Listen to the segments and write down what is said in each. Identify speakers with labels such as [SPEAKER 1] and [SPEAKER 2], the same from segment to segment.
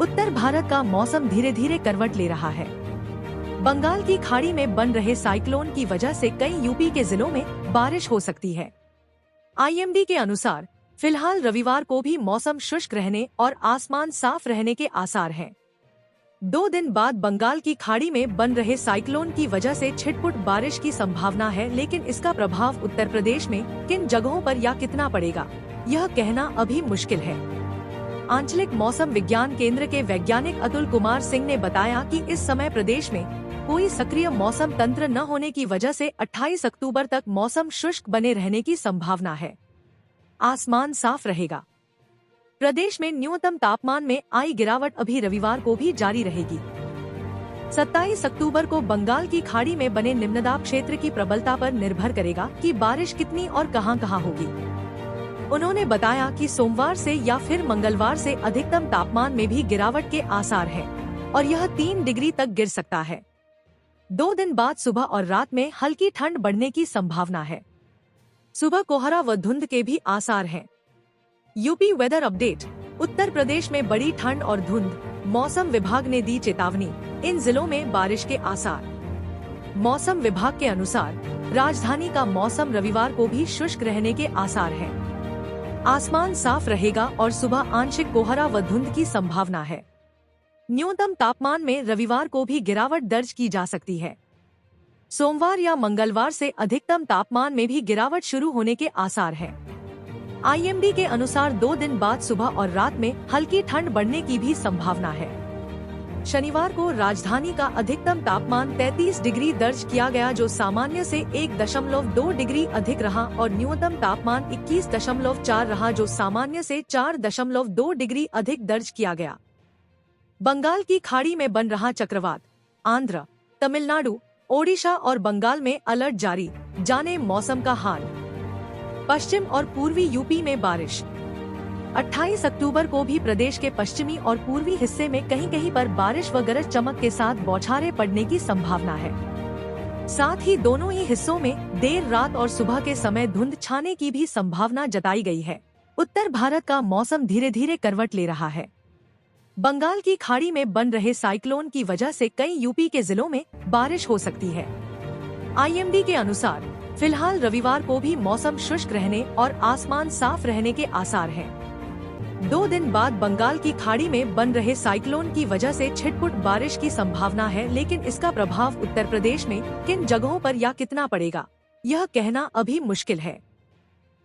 [SPEAKER 1] उत्तर भारत का मौसम धीरे धीरे करवट ले रहा है। बंगाल की खाड़ी में बन रहे साइक्लोन की वजह से कई यूपी के जिलों में बारिश हो सकती है। आईएमडी के अनुसार फिलहाल रविवार को भी मौसम शुष्क रहने और आसमान साफ रहने के आसार हैं। 2 दिन बाद बंगाल की खाड़ी में बन रहे साइक्लोन की वजह से छिटपुट बारिश की संभावना है, लेकिन इसका प्रभाव उत्तर प्रदेश में किन जगहों पर या कितना पड़ेगा, यह कहना अभी मुश्किल है। आंचलिक मौसम विज्ञान केंद्र के वैज्ञानिक अतुल कुमार सिंह ने बताया कि इस समय प्रदेश में कोई सक्रिय मौसम तंत्र न होने की वजह से 28 अक्टूबर तक मौसम शुष्क बने रहने की संभावना है। आसमान साफ रहेगा। प्रदेश में न्यूनतम तापमान में आई गिरावट अभी रविवार को भी जारी रहेगी। 27 अक्टूबर को बंगाल की खाड़ी में बने निम्नदाब क्षेत्र की प्रबलता पर निर्भर करेगा कि बारिश कितनी और कहां-कहां होगी। उन्होंने बताया कि सोमवार से या फिर मंगलवार से अधिकतम तापमान में भी गिरावट के आसार हैं और यह 3 डिग्री तक गिर सकता है। 2 दिन बाद सुबह और रात में हल्की ठंड बढ़ने की संभावना है। सुबह कोहरा व धुंध के भी आसार हैं। UP weather update. Uttar Pradesh में बड़ी ठंड और धुंध, मौसम विभाग ने दी चेतावनी, इन जिलों में बारिश के आसार। मौसम विभाग के अनुसार राजधानी का मौसम रविवार को भी शुष्क रहने के आसार हैं। आसमान साफ रहेगा और सुबह आंशिक कोहरा व धुंध की संभावना है। न्यूनतम तापमान में रविवार को भी गिरावट दर्ज की जा सकती है। सोमवार या मंगलवार से अधिकतम तापमान में भी गिरावट शुरू होने के आसार हैं। आईएमडी के अनुसार 2 दिन बाद सुबह और रात में हल्की ठंड बढ़ने की भी संभावना है। शनिवार को राजधानी का अधिकतम तापमान 33 डिग्री दर्ज किया गया, जो सामान्य से 1.2 डिग्री अधिक रहा, और न्यूनतम तापमान 21.4 रहा, जो सामान्य से 4.2 डिग्री अधिक दर्ज किया गया। बंगाल की खाड़ी में बन रहा चक्रवात, आंध्र, तमिलनाडु, ओडिशा और बंगाल में अलर्ट जारी, जाने मौसम का हाल। पश्चिम और पूर्वी यूपी में बारिश। 28 अक्टूबर को भी प्रदेश के पश्चिमी और पूर्वी हिस्से में कहीं कहीं पर बारिश व गरज चमक के साथ बौछारें पड़ने की संभावना है। साथ ही दोनों ही हिस्सों में देर रात और सुबह के समय धुंध छाने की भी संभावना जताई गई है। उत्तर भारत का मौसम धीरे धीरे करवट ले रहा है। बंगाल की खाड़ी में बन रहे साइक्लोन की वजह से कई यूपी के जिलों में बारिश हो सकती है। आईएमडी के अनुसार फिलहाल रविवार को भी मौसम शुष्क रहने और आसमान साफ रहने के आसार हैं। 2 दिन बाद बंगाल की खाड़ी में बन रहे साइक्लोन की वजह से छिटपुट बारिश की संभावना है, लेकिन इसका प्रभाव उत्तर प्रदेश में किन जगहों पर या कितना पड़ेगा, यह कहना अभी मुश्किल है।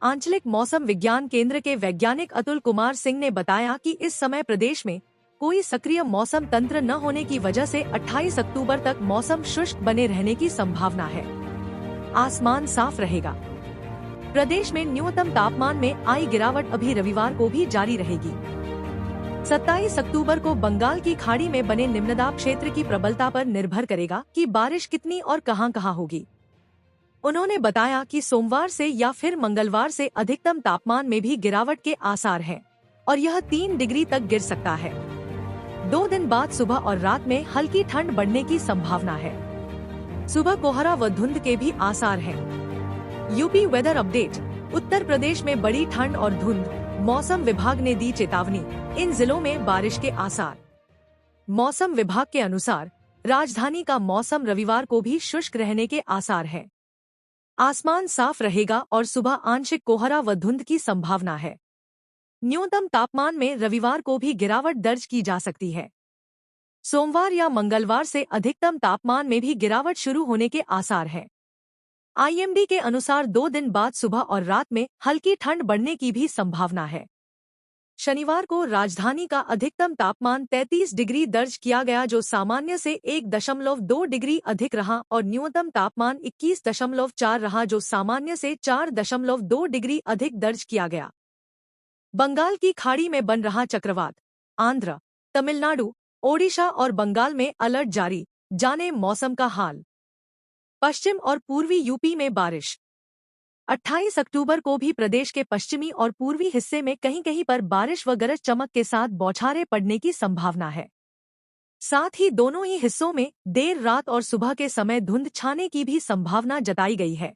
[SPEAKER 1] आंचलिक मौसम विज्ञान केंद्र के वैज्ञानिक अतुल कुमार सिंह ने बताया कि इस समय प्रदेश में कोई सक्रिय मौसम तंत्र न होने की वजह से 28 अक्टूबर तक मौसम शुष्क बने रहने की संभावना है। आसमान साफ रहेगा। प्रदेश में न्यूनतम तापमान में आई गिरावट अभी रविवार को भी जारी रहेगी। 27 अक्टूबर को बंगाल की खाड़ी में बने निम्नदाब क्षेत्र की प्रबलता पर निर्भर करेगा कि बारिश कितनी और कहां-कहां होगी। उन्होंने बताया कि सोमवार से या फिर मंगलवार से अधिकतम तापमान में भी गिरावट के आसार हैं और यह 3 डिग्री तक गिर सकता है। 2 दिन बाद सुबह और रात में हल्की ठंड बढ़ने की संभावना है। सुबह कोहरा व धुंध के भी आसार हैं। UP weather update. Uttar Pradesh में बड़ी ठंड और धुंध, मौसम विभाग ने दी चेतावनी, इन जिलों में बारिश के आसार। मौसम विभाग के अनुसार राजधानी का मौसम रविवार को भी शुष्क रहने के आसार हैं। आसमान साफ रहेगा और सुबह आंशिक कोहरा व धुंध की संभावना है। न्यूनतम तापमान में रविवार को भी गिरावट दर्ज की जा सकती है। सोमवार या मंगलवार से अधिकतम तापमान में भी गिरावट शुरू होने के आसार हैं। आईएमडी के अनुसार 2 दिन बाद सुबह और रात में हल्की ठंड बढ़ने की भी संभावना है। शनिवार को राजधानी का अधिकतम तापमान 33 डिग्री दर्ज किया गया, जो सामान्य से 1.2 डिग्री अधिक रहा, और न्यूनतम तापमान 21.4 रहा, जो सामान्य से 4.2 डिग्री अधिक दर्ज किया गया। बंगाल की खाड़ी में बन रहा चक्रवात, आंध्र, तमिलनाडु, ओडिशा और बंगाल में अलर्ट जारी, जाने मौसम का हाल। पश्चिम और पूर्वी यूपी में बारिश। 28 अक्टूबर को भी प्रदेश के पश्चिमी और पूर्वी हिस्से में कहीं कहीं पर बारिश व गरज चमक के साथ बौछारें पड़ने की संभावना है। साथ ही दोनों ही हिस्सों में देर रात और सुबह के समय धुंध छाने की भी संभावना जताई गई है।